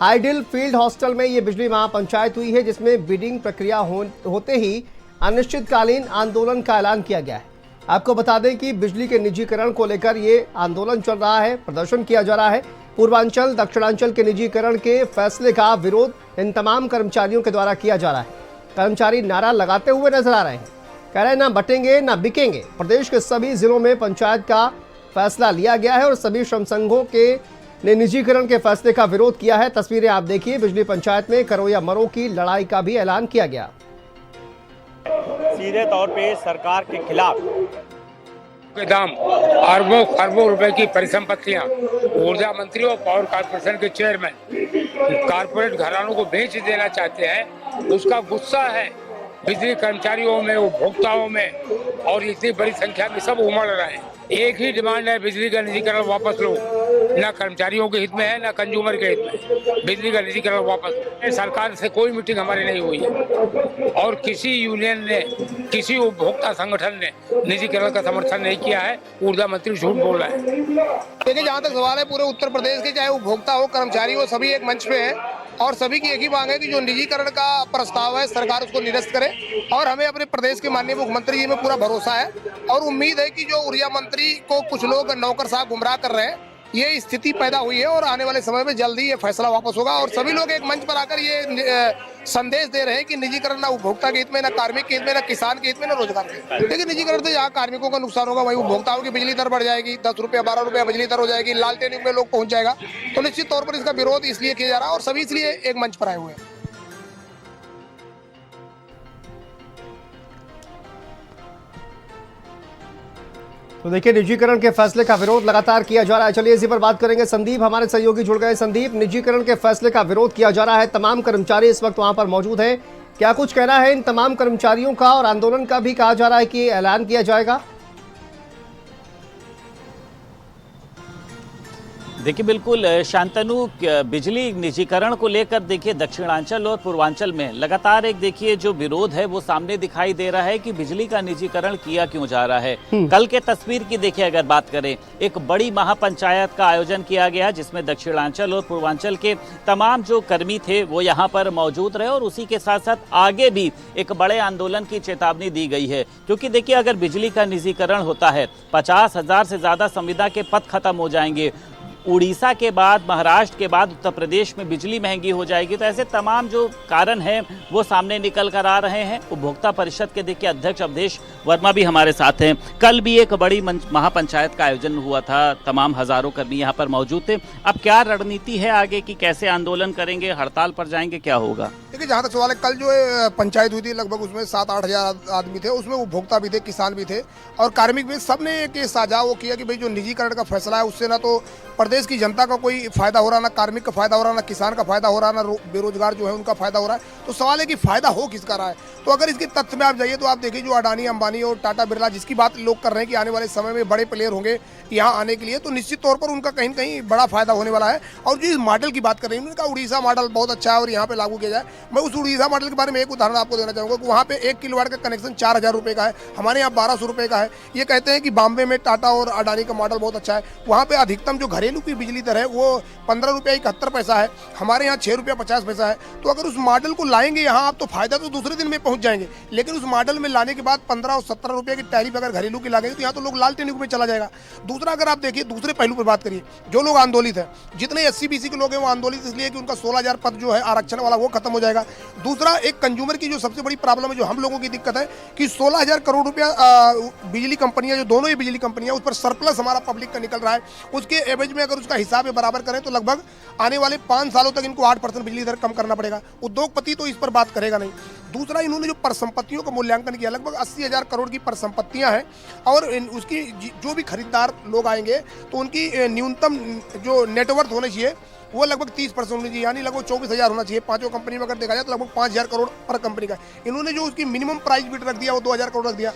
Hydel field hostel में ये बिजली महापंचायत हुई है, जिसमें बिडिंग प्रक्रिया होते ही अनिश्चितकालीन आंदोलन का ऐलान किया गया है। आपको बता दें कि बिजली के निजीकरण को लेकर ये आंदोलन चल रहा है, प्रदर्शन किया जा रहा है। पूर्वांचल दक्षिणांचल के निजीकरण के फैसले का विरोध इन तमाम कर्मचारियों के द्वारा किया जा रहा है। कर्मचारी नारा लगाते हुए नजर आ रहे हैं, कह रहे हैं ना बटेंगे ना बिकेंगे। प्रदेश के सभी जिलों में पंचायत का फैसला लिया गया है और सभी श्रम संघों के ने निजीकरण के फैसले का विरोध किया है। तस्वीरें आप देखिए, बिजली पंचायत में करो या मरो की लड़ाई का भी ऐलान किया गया। सीधे तौर पे सरकार के खिलाफ के दाम अरबों खरबों रुपए की परिसंपत्तियां ऊर्जा मंत्री और पावर कॉर्पोरेशन के चेयरमैन कारपोरेट घरानों को बेच देना चाहते हैं। उसका गुस्सा है बिजली कर्मचारियों में, उपभोक्ताओं में, और इतनी बड़ी संख्या में सब उमड़ रहे हैं। एक ही डिमांड है, बिजली का निजीकरण वापस लो। ना कर्मचारियों के हित में है, ना कंज्यूमर के हित में। बिजली का निजीकरण वापस। सरकार से कोई मीटिंग हमारी नहीं हुई है और किसी यूनियन ने, किसी उपभोक्ता संगठन ने निजीकरण का समर्थन नहीं किया है। ऊर्जा मंत्री झूठ बोल रहा है। देखिए, जहाँ तक सवाल है, पूरे उत्तर प्रदेश के चाहे उपभोक्ता हो, कर्मचारी हो, सभी एक मंच पे है और सभी की एक ही मांग है कि जो निजीकरण का प्रस्ताव है सरकार उसको निरस्त करे। और हमें अपने प्रदेश के माननीय मुख्यमंत्री जी में पूरा भरोसा है और उम्मीद है कि जो ऊर्जा मंत्री को कुछ लोग नौकरशाह गुमराह कर रहे हैं, ये स्थिति पैदा हुई है और आने वाले समय में जल्दी ये फैसला वापस होगा। और सभी लोग एक मंच पर आकर ये संदेश दे रहे हैं कि निजीकरण ना उपभोक्ता के हित में, ना कार्मिक के हित में, ना किसान के हित में, ना रोजगार के हित में। लेकिन निजीकरण से यहाँ कार्मिकों का नुकसान होगा, वहीं उपभोक्ताओं की बिजली दर बढ़ जाएगी, 10 रुपया 12 रुपया बिजली दर हो जाएगी, लालटेन युग में लोग पहुंच जाएगा। तो निश्चित तौर पर इसका विरोध इसलिए किया जा रहा है और सभी इसलिए एक मंच पर आए हुए हैं। तो देखिए, निजीकरण के फैसले का विरोध लगातार किया जा रहा है। चलिए इसी पर बात करेंगे। संदीप हमारे सहयोगी जुड़ गए। संदीप, निजीकरण के फैसले का विरोध किया जा रहा है, तमाम कर्मचारी इस वक्त वहां पर मौजूद हैं। क्या कुछ कहना है इन तमाम कर्मचारियों का? और आंदोलन का भी कहा जा रहा है कि ऐलान किया जाएगा। देखिए, बिल्कुल शांतनु, बिजली निजीकरण को लेकर देखिए दक्षिणांचल और पूर्वांचल में लगातार एक देखिए जो विरोध है वो सामने दिखाई दे रहा है कि बिजली का निजीकरण किया क्यों जा रहा है। कल के तस्वीर की देखिए अगर बात करें, एक बड़ी महापंचायत का आयोजन किया गया जिसमें दक्षिणांचल और पूर्वांचल के तमाम जो कर्मी थे वो यहाँ पर मौजूद रहे और उसी के साथ साथ आगे भी एक बड़े आंदोलन की चेतावनी दी गई है। क्योंकि देखिए, अगर बिजली का निजीकरण होता है 50,000 से ज्यादा संविदा के पद खत्म हो जाएंगे। उड़ीसा के बाद, महाराष्ट्र के बाद उत्तर प्रदेश में बिजली महंगी हो जाएगी। तो ऐसे तमाम जो कारण हैं वो सामने निकल कर आ रहे हैं। उपभोक्ता परिषद के देखिए अध्यक्ष अवधेश वर्मा भी हमारे साथ हैं। कल भी एक बड़ी महापंचायत का आयोजन हुआ था, तमाम हजारों कर्मी यहाँ पर मौजूद थे। अब क्या रणनीति है आगे की, कैसे आंदोलन करेंगे, हड़ताल पर जाएंगे, क्या होगा? देखिए, जहाँ तक सवाल है, कल जो पंचायत हुई थी लगभग उसमें 7-8 हजार आदमी थे। उसमें उपभोक्ता भी थे, किसान भी थे और कार्मिक भी। सबने एक साझा वो किया कि भाई जो निजीकरण का फैसला है उससे ना तो प्रदेश की जनता का कोई फायदा हो रहा, ना कार्मिक का फायदा हो रहा, ना किसान का फायदा हो रहा, ना बेरोजगार जो है उनका फायदा हो रहा है। तो सवाल है कि फायदा हो किसका रहा है। तो अगर इसके तथ्य में आप जाइए तो आप देखिए, जो अडानी, अंबानी और टाटा बिरला जिसकी बात लोग कर रहे हैं कि आने वाले समय में बड़े प्लेयर होंगे यहाँ आने के लिए, तो निश्चित तौर पर उनका कहीं न कहीं बड़ा फायदा होने वाला है। और जो इस मॉडल की बात कर रहे हैं, उनका उड़ीसा मॉडल बहुत अच्छा है और यहाँ पे लागू किया जाए। मैं उस उड़ीसा मॉडल के बारे में एक उदाहरण आपको देना चाहूँगा कि वहाँ पे 1 किलोवाट का कनेक्शन 4,000 रुपये का है, हमारे यहाँ 1,200 रुपये का है। ये कहते हैं कि बॉम्बे में टाटा और अडानी का मॉडल बहुत अच्छा है। वहाँ पे अधिकतम जो घरेलू की बिजली दर है वो 15 रुपया 71 पैसा है, हमारे यहाँ 6 रुपया 50 पैसा है। तो अगर उस मॉडल को लाएंगे यहाँ आप, तो फायदा तो दूसरे दिन में पहुँच जाएंगे। लेकिन उस मॉडल में लाने के बाद 15 और 17 रुपये की टैरिफ अगर घरेलू की लागेगी तो यहाँ तो लोग लालटेन युग में चला जाएगा। दूसरा, अगर आप देखिए दूसरे पहलू पर बात करिए, जो लोग आंदोलित है, जितने SC BC के लोग हैं वो आंदोलित इसलिए कि उनका 16,000 पद जो है आरक्षण वाला वो खत्म हो जाएगा। दूसरा, एक कंज्यूमर की जो सबसे बड़ी प्रॉब्लम है, जो हम लोगों की दिक्कत है कि 16,000 करोड़ रुपया बिजली कंपनियां, जो दोनों ही बिजली कंपनियां, उस पर सरप्लस हमारा पब्लिक का निकल रहा है। उसके एवज में अगर उसका हिसाब बराबर करें तो लगभग आने वाले 5 सालों तक इनको 8% बिजली दर कम करना पड़ेगा। उद्योगपति तो इस पर बात करेगा नहीं। दूसरा, इन्होंने जो परिसंपत्तियों का मूल्यांकन किया, लगभग 80,000 करोड़ की परिसंपत्तियां हैं और उसकी जो भी खरीदार लोग आएंगे तो उनकी न्यूनतम जो नेटवर्थ होना चाहिए वो लगभग 30% होनी चाहिए, यानी लगभग 24,000 होना चाहिए। पांचों कंपनी में अगर देखा जाए तो लगभग 5,000 करोड़ पर कंपनी का। इन्होंने जो उसकी मिनिमम प्राइस बिड रख दिया वो 2,000 करोड़ रख दिया।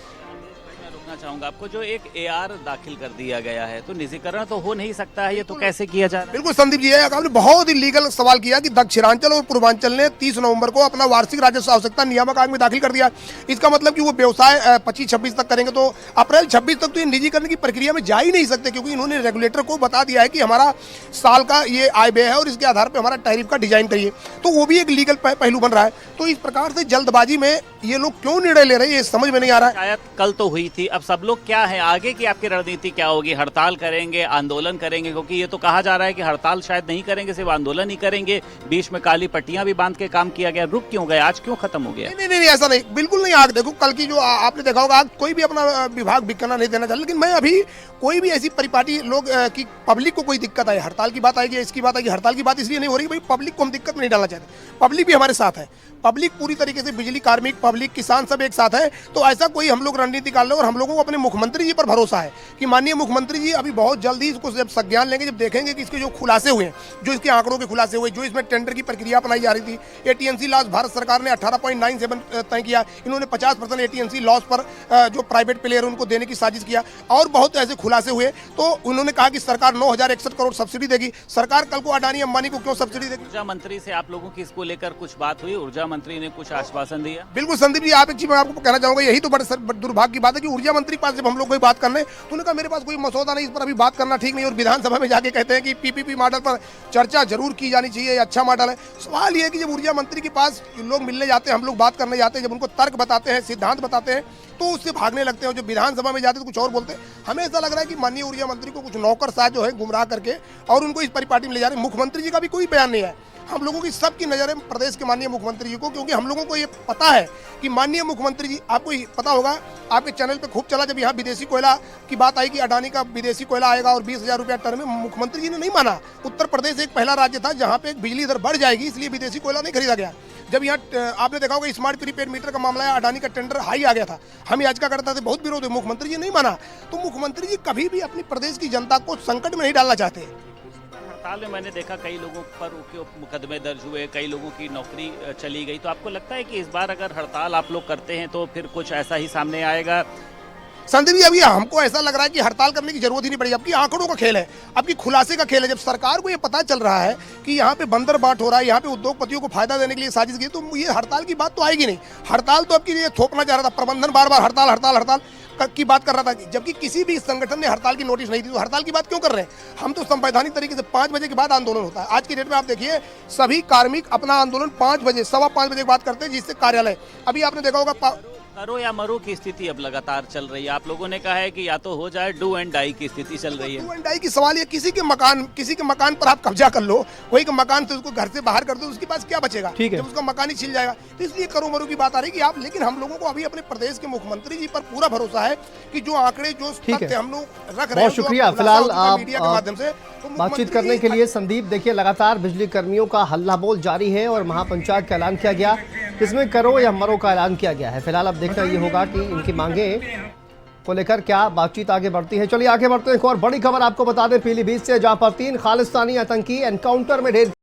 पूछना चाहूंगा आपको, जो एक एआर दाखिल कर दिया गया है तो निजीकरण तो हो नहीं सकता है, ये तो कैसे किया जा रहा है? बिल्कुल संदीप जी, आपने बहुत ही लीगल सवाल किया कि दक्षिणांचल और पूर्वांचल ने 30 नवंबर को अपना वार्षिक राजस्व आवश्यकता नियामक आयोग में दाखिल कर दिया। इसका मतलब कि वो व्यवसाय 25-26 तक करेंगे, तो अप्रैल 26 तक तो ये निजीकरण की प्रक्रिया में जा ही नहीं सकते, क्योंकि इन्होंने रेगुलेटर को बता दिया है कि हमारा साल का ये आय व्यय है और इसके आधार पर हमारा टैरिफ का डिजाइन करिए। तो वो भी एक लीगल पहलू बन रहा है। तो इस प्रकार से जल्दबाजी में ये लोग क्यों निर्णय ले रहे हैं, ये समझ में नहीं आ रहा है। शायद कल तो हुई थी, अब सब लोग क्या है, आगे की आपकी रणनीति क्या होगी? हड़ताल करेंगे, आंदोलन करेंगे? क्योंकि ये तो कहा जा रहा है कि हड़ताल शायद नहीं करेंगे, सिर्फ आंदोलन ही करेंगे। बीच में काली पट्टियां भी बांध के काम किया गया, रुक क्यों गए, आज क्यों खत्म हो गया? नहीं, ऐसा नहीं, बिल्कुल नहीं। आग देखो, कल की जो आपने देखा होगा, आग कोई भी अपना विभाग बिकना नहीं देना चाहिए, लेकिन मैं अभी कोई भी ऐसी परिपाटी लोग की पब्लिक को कोई दिक्कत आए, हड़ताल की बात आएगी, इसकी बात आएगी, हड़ताल की बात इसलिए नहीं हो रही भाई पब्लिक को हम दिक्कत में नहीं डालना चाहते। पब्लिक भी हमारे साथ है, पब्लिक पूरी तरीके से, बिजली कार्मिक, पब्लिक, किसान सब एक साथ है। तो ऐसा कोई हम लोग रणनीति निकाल रहे, और हम लोगों को अपने मुख्यमंत्री जी पर भरोसा है कि माननीय मुख्यमंत्री जी अभी बहुत जल्दी इसको जब संज्ञान लेंगे, जब देखेंगे कि इसके जो खुलासे हुए हैं, जो इसके आंकड़ों के खुलासे हुए, जो इसमें टेंडर की प्रक्रिया अपनाई जा रही थी, एटीएनसी लॉस भारत सरकार ने 18.97 तय किया, इन्होंने 50% एटीएनसी लॉस पर जो प्राइवेट प्लेयर उनको देने की साजिश किया, और बहुत ऐसे खुलासे हुए। तो उन्होंने कहा कि सरकार 9,061 करोड़ सब्सिडी देगी। सरकार कल को अडानी अंबानी को क्यों सब्सिडी देगी? ऊर्जा मंत्री से आप लोगों की इसको लेकर कुछ बात हुई? ऊर्जा मंत्री ने कुछ आश्वासन दिया? बिल्कुल संदीप जी, आप एक चीज मैं आपको कहना चाहूंगा, यही तो बड़े दुर्भाग्य की बात है कि ऊर्जा मंत्री के पास जब हम लोग कोई बात करने, तो उन्होंने कहा मेरे पास कोई मसौदा नहीं, इस पर अभी बात करना ठीक नहीं, और विधानसभा में जाके कहते हैं कि पीपीपी मॉडल पर चर्चा जरूर की जानी चाहिए, अच्छा मॉडल है। सवाल ये है कि जब ऊर्जा मंत्री के पास लोग मिलने जाते हैं, हम लोग बात करने जाते हैं, जब उनको तर्क बताते हैं, सिद्धांत बताते हैं, तो उससे भागने लगते हैं। जब विधानसभा में जाते हैं तो कुछ और बोलते हैं। हमें ऐसा लग रहा है कि माननीय ऊर्जा मंत्री को कुछ नौकरशाह जो है गुमराह करके और उनको इस परिपाटी में ले जा रहे हैं। मुख्यमंत्री जी का भी कोई बयान नहीं है। हम लोगों की सबकी नजर है प्रदेश के माननीय मुख्यमंत्री जी को, क्योंकि हम लोगों को ये पता है कि माननीय मुख्यमंत्री जी, आपको पता होगा, आपके चैनल पे खूब चला जब यहाँ विदेशी कोयला की बात आई कि अडानी का विदेशी कोयला आएगा और 20,000 रुपया टन में, मुख्यमंत्री जी ने नहीं माना। उत्तर प्रदेश एक पहला राज्य था जहाँ पे बिजली दर बढ़ जाएगी, इसलिए विदेशी कोयला नहीं खरीदा गया। जब यहाँ आपने देखा होगा स्मार्ट प्रीपेड मीटर का मामला है, अडानी का टेंडर हाई आ गया था, हम याचिका करते थे, बहुत विरोध हुआ, मुख्यमंत्री जी नहीं माना। तो मुख्यमंत्री जी कभी भी अपनी प्रदेश की जनता को संकट में नहीं डालना चाहते। हड़ताल में मैंने देखा कई लोगों पर मुकदमे दर्ज हुए, कई लोगों की नौकरी चली गई, तो आपको लगता है कि इस बार अगर हड़ताल आप लोग करते हैं तो फिर कुछ ऐसा ही सामने आएगा? संदीप जी, अभी हमको ऐसा लग रहा है कि हड़ताल करने की जरूरत ही नहीं पड़ेगी। आपकी आंकड़ों का खेल है, आपकी खुलासे का खेल है। जब सरकार को ये पता चल रहा है कि यहाँ पे बंदर बाट हो रहा है, यहाँ पे उद्योगपतियों को फायदा देने के लिए साजिश की, तो ये हड़ताल की बात तो आएगी नहीं। हड़ताल तो आपकी ये थोपना चाह रहा था, प्रबंधन बार बार हड़ताल हड़ताल हड़ताल की बात कर रहा था, जबकि किसी भी संगठन ने हड़ताल की नोटिस नहीं दी। तो हड़ताल की बात क्यों कर रहे हैं? हम तो संवैधानिक तरीके से 5 बजे के बाद आंदोलन होता है। आज की डेट में आप देखिए, सभी कार्मिक अपना आंदोलन 5 बजे, 5:15 बजे के बाद करते हैं, जिससे कार्यालय, अभी आपने देखा होगा, करो या मरो की स्थिति अब लगातार चल रही है। आप लोगों ने कहा है कि या तो हो जाए, डू एंड डाई की स्थिति चल रही है। डू एंड डाई की सवाल ये, किसी के मकान पर आप कब्जा कर लो, वही के मकान से उसको घर से बाहर कर दो, उसके पास क्या बचेगा? ठीक है, जब उसका मकान ही छिल जाएगा। तो इसलिए करो मरो की बात आ रही है कि आप, लेकिन हम लोगों को अभी अपने प्रदेश के मुख्यमंत्री जी पर पूरा भरोसा है कि जो आंकड़े, जो तथ्य हम लोग रख रहे हैं, बहुत शुक्रिया। फिलहाल मीडिया के माध्यम से बातचीत करने के लिए। संदीप, देखिए लगातार बिजली कर्मियों का हल्ला बोल जारी है और महापंचायत का ऐलान किया गया, इसमें करो या मरो का ऐलान किया गया है। फिलहाल अब देखना ये होगा कि इनकी मांगे को लेकर क्या बातचीत आगे बढ़ती है। चलिए आगे बढ़ते हैं। एक और बड़ी खबर आपको बता दें पीलीभीत से, जहां पर 3 खालिस्तानी आतंकी एनकाउंटर में ढेर